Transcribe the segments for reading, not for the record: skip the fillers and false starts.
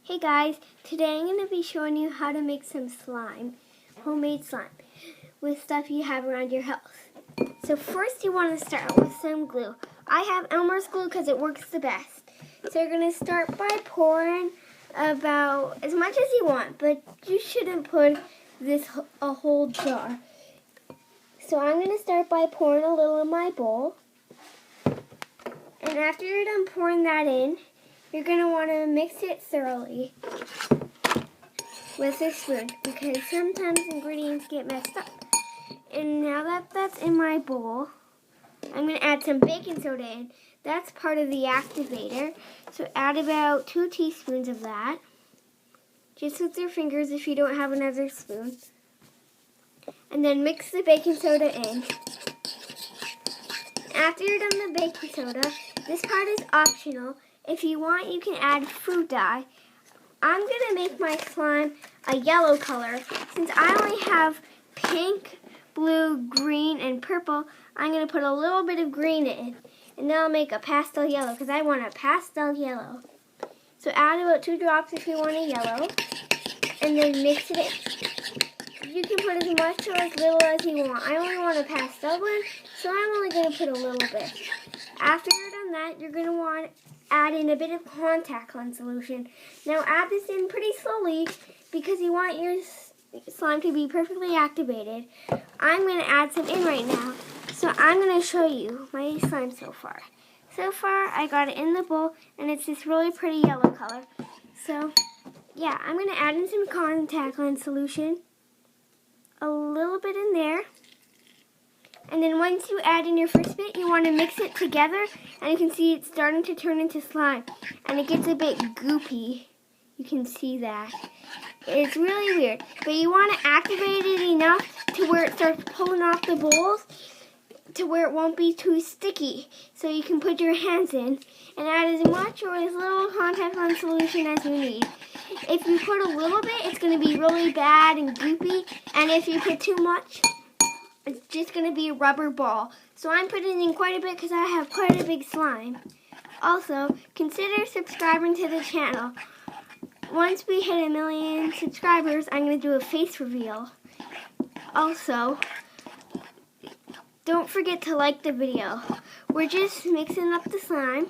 Hey guys, today I'm going to be showing you how to make some slime, homemade slime, with stuff you have around your house. So first you want to start with some glue. I have Elmer's glue because it works the best. So you're going to start by pouring about as much as you want, but you shouldn't put a whole jar. So I'm going to start by pouring a little in my bowl. And after you're done pouring that in, you're going to want to mix it thoroughly with a spoon because sometimes ingredients get messed up. And now that that's in my bowl, I'm going to add some baking soda in. That's part of the activator. So add about 2 teaspoons of that. Just with your fingers if you don't have another spoon. And then mix the baking soda in. After you're done the baking soda, this part is optional. If you want, you can add food dye. I'm going to make my slime a yellow color. Since I only have pink, blue, green, and purple, I'm going to put a little bit of green in. And then I'll make a pastel yellow because I want a pastel yellow. So add about 2 drops if you want a yellow. And then mix it in. You can put as much or as little as you want. I only want a pastel one, so I'm only going to put a little bit. After you're done that, you're going to want to add in a bit of contact lens solution. Now add this in pretty slowly because you want your slime to be perfectly activated. I'm going to add some in right now. So I'm going to show you my slime so far. So far I got it in the bowl and it's this really pretty yellow color. So yeah, I'm going to add in some contact lens solution. A little bit in there. And then once you add in your first bit, you want to mix it together. And you can see it's starting to turn into slime. And it gets a bit goopy. You can see that. It's really weird. But you want to activate it enough to where it starts pulling off the bowls to where it won't be too sticky. So you can put your hands in and add as much or as little contact lens solution as you need. If you put a little bit, it's going to be really bad and goopy. And if you put too much, it's just going to be a rubber ball. So I'm putting in quite a bit because I have quite a big slime. Also, consider subscribing to the channel. Once we hit 1 million subscribers, I'm going to do a face reveal. Also, don't forget to like the video. We're just mixing up the slime.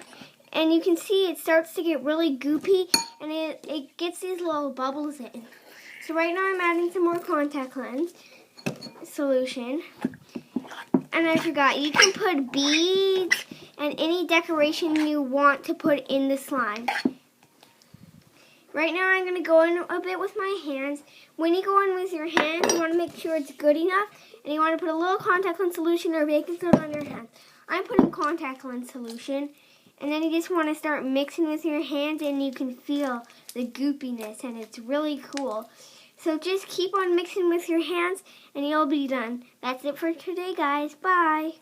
And you can see it starts to get really goopy and it gets these little bubbles in. So right now I'm adding some more contact lens solution. And I forgot, you can put beads and any decoration you want to put in the slime. Right now I'm going to go in a bit with my hands. When you go in with your hands, you want to make sure it's good enough. And you want to put a little contact lens solution or baking soda on your hands. I'm putting contact lens solution. And then you just want to start mixing with your hands and you can feel the goopiness and it's really cool. So just keep on mixing with your hands and you'll be done. That's it for today, guys. Bye.